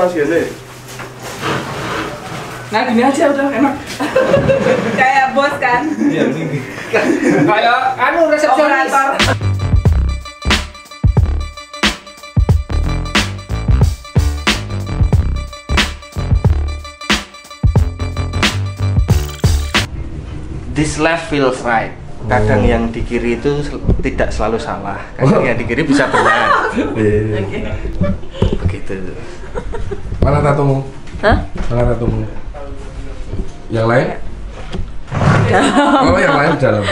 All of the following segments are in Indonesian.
Pas gini. Nah gini aja udah enak. Kayak bos kan? Iya ini. Kayak anu resepsionis. This left feels right. Kadang yang di kiri itu tidak selalu salah. Kadang yang di kiri bisa benar. Begitu. Mana tatumu? Hah? Mana tatumu? Yang lain? Oh, yang lain dalam.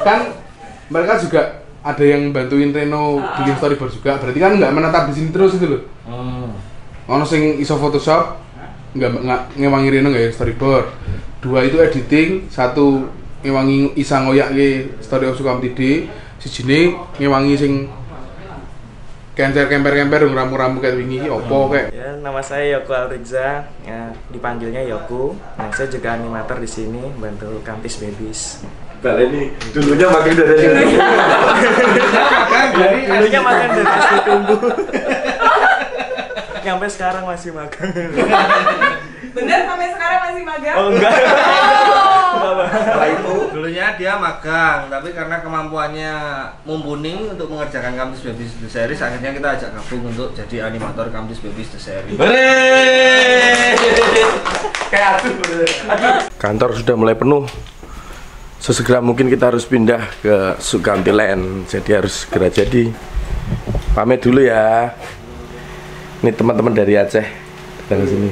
Kan mereka juga ada yang bantuin Reno bikin storyboard juga. Berarti kan nggak menetap di sini terus itu loh. Ono sing iso Photoshop, nggak ngewangi Reno nggak ya storyboard. 2 itu editing, 1 ngewangi isa ngoyak story of Sukamtidi, sijine ngewangi sing kemper-kemper ramu-ramu kayak wingi opo kayak. Ya, nama saya Yoko Alriza, ya, dipanggilnya Yoku. Nah, saya juga animator di sini, bantu Kampis Babies. Balik ini dulunya makan dari Dulunya makan dari nasi tumbuh. Sampai sekarang masih makan. Bener sampai sekarang masih magang? Oh enggak. Setelah itu dulunya dia magang, tapi karena kemampuannya mumpuni untuk mengerjakan Kampus Babies The Series, akhirnya kita ajak gabung untuk jadi animator Kampus Babies The Series. kayak kantor sudah mulai penuh. Sesegera mungkin kita harus pindah ke Sukamtiland, jadi harus segera jadi. Pamit dulu ya. Ini teman-teman dari Aceh datang ke sini.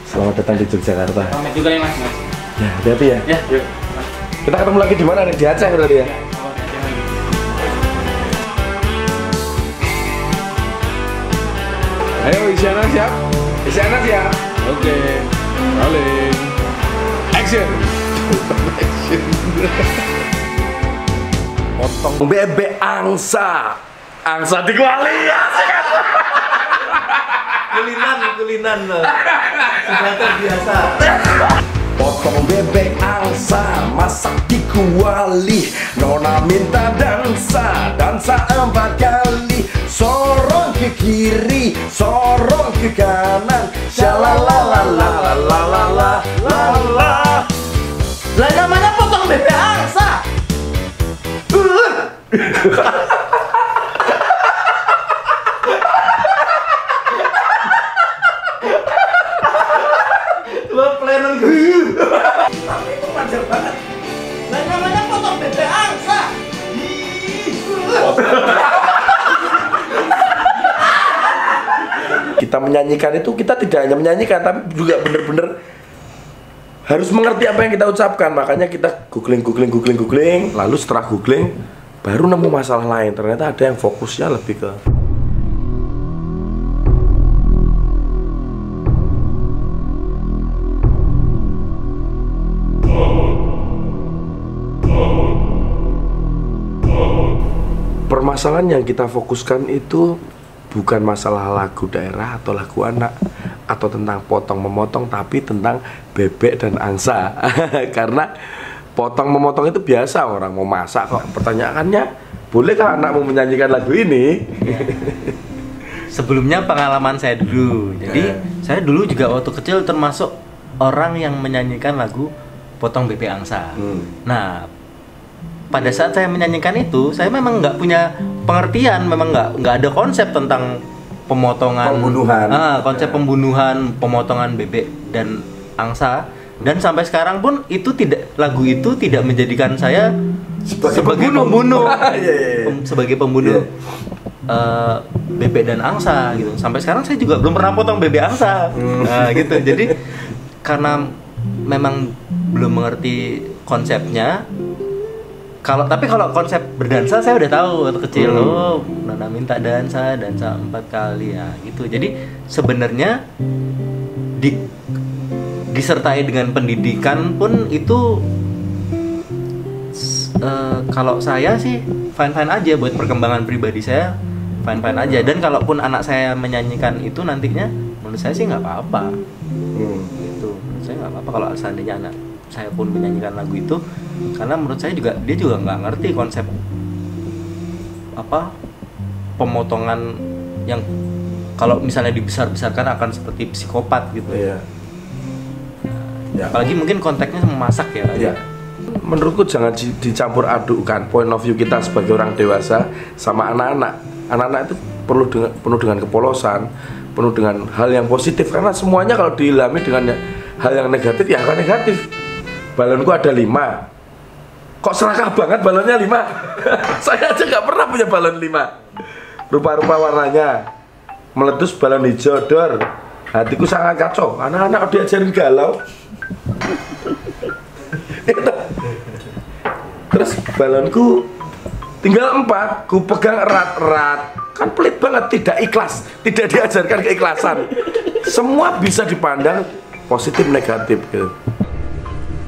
Selamat datang di Yogyakarta. Pamit juga ya mas. Ya, hati-hati ya. Ya, yuk. Kita ketemu lagi di mana nih? Di Aceh berarti ya. Ayo Isyana siap? Isyana siap? Oke. Rolling. Action. Action. Potong bebek angsa. Angsa di kuali ya. Kulinan sudah terbiasa. Potong bebek angsa, masak di kuali. Nona minta dansa 4 kali. Sorong ke kiri, sorong ke kanan. Shalalalalalalalala. Lah namanya potong bebek angsa. Lo planan gue. Tapi itu wajar banget. Lah namanya potong bebek angsa. Kita menyanyikan itu, kita tidak hanya menyanyikan, tapi juga bener-bener harus mengerti apa yang kita ucapkan. Makanya kita googling, lalu setelah googling baru nemu masalah lain. Ternyata ada yang fokusnya lebih ke permasalahan yang kita fokuskan itu bukan masalah lagu daerah atau lagu anak atau tentang potong memotong, tapi tentang bebek dan angsa. Karena potong memotong itu biasa, orang mau masak kok. Pertanyaannya, bolehkah anakmu menyanyikan lagu ini? Sebelumnya pengalaman saya dulu. Jadi saya dulu juga waktu kecil termasuk orang yang menyanyikan lagu Potong Bebek Angsa. Nah, pada saat saya menyanyikan itu, saya memang nggak punya pengertian, memang nggak ada konsep tentang pemotongan, konsep pembunuhan, pemotongan bebek dan angsa. Dan sampai sekarang pun lagu itu tidak menjadikan saya sebagai pembunuh, sebagai pembunuh bebek dan angsa gitu. Sampai sekarang saya juga belum pernah potong bebek angsa, gitu. Jadi karena memang belum mengerti konsepnya. Tapi kalau konsep berdansa saya udah tahu waktu kecil. Oh, Nana minta dansa 4 kali ya gitu. Jadi sebenarnya disertai dengan pendidikan pun itu kalau saya sih fine-fine aja buat perkembangan pribadi saya, fine-fine aja. Dan kalaupun anak saya menyanyikan itu nantinya, menurut saya sih nggak apa-apa. Gitu. Menurut saya nggak apa-apa kalau seandainya anak saya pun menyanyikan lagu itu, karena menurut saya juga dia juga nggak ngerti konsep pemotongan yang kalau misalnya dibesar-besarkan akan seperti psikopat gitu. Iya. Ya. Apalagi mungkin konteksnya memasak ya. Iya. Menurutku jangan dicampur adukkan point of view kita sebagai orang dewasa sama anak-anak. Anak-anak itu penuh dengan kepolosan, penuh dengan hal yang positif karena semuanya kalau diilhami dengan hal yang negatif ya akan negatif. Balonku ada 5. Kok serakah banget balonnya 5? Saya aja nggak pernah punya balon 5. Rupa-rupa warnanya. Meletus balon hijau dor. Hatiku sangat kacau. Anak-anak diajarin galau. Terus balonku tinggal 4. Ku pegang erat-erat. Kan pelit banget, tidak ikhlas. Tidak diajarkan keikhlasan. Semua bisa dipandang positif negatif gitu.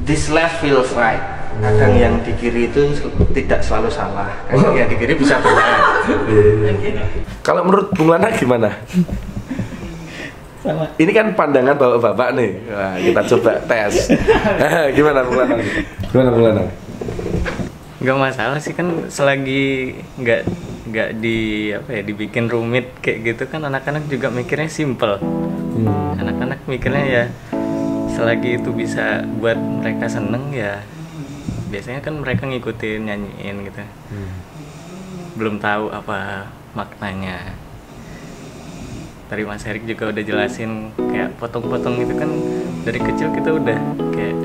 This left feels right. Kadang yang di kiri itu tidak selalu salah. Kadang yang di kiri bisa benar. Kalau menurut Bung Lana gimana? Sama. Ini kan pandangan bapak-bapak nih. Wah, kita coba tes. Gimana Bung Lana? Gimana Bung Lana? Nggak masalah sih kan selagi nggak dibikin rumit kayak gitu kan anak-anak juga mikirnya simple. Anak-anak mikirnya ya selagi itu bisa buat mereka seneng ya biasanya kan mereka ngikutin nyanyiin gitu. Belum tahu apa maknanya. Tadi Mas Erik juga udah jelasin kayak potong-potong itu kan dari kecil kita udah kayak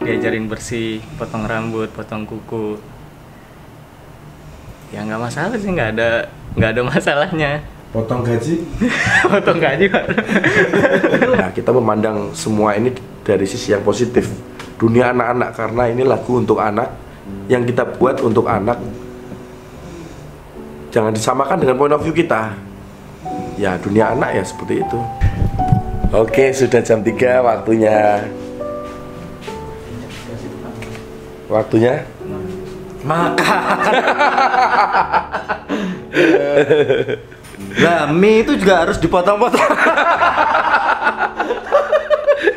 diajarin bersih, potong rambut, potong kuku. Ya nggak masalah sih, nggak ada masalahnya. Potong gaji? Potong gaji Pak. Nah, kita memandang semua ini dari sisi yang positif. Dunia anak-anak karena ini lagu untuk anak yang kita buat untuk anak. Jangan disamakan dengan point of view kita. Ya dunia anak ya seperti itu. Oke, sudah jam 3 waktunya. Waktunya Makan. Nah, mie itu juga harus dipotong-potong.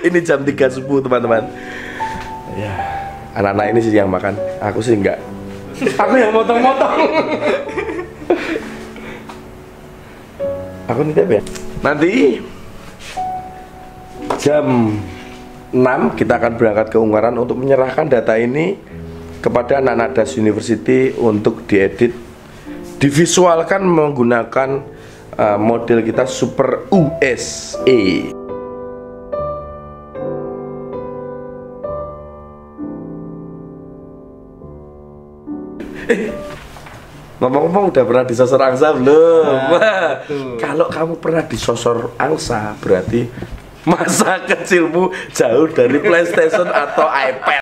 Ini jam 3 subuh teman-teman. Ya, anak-anak ini sih yang makan. Aku sih enggak. Aku yang motong-motong. Aku nitip ya. Nanti jam 6 kita akan berangkat ke Ungaran untuk menyerahkan data ini kepada anak-anak Das University untuk diedit, divisualkan menggunakan model kita Super USA. Ngomong-ngomong udah pernah disosor angsa belum? Wah, kalau kamu pernah disosor angsa berarti masa kecilmu jauh dari PlayStation atau iPad.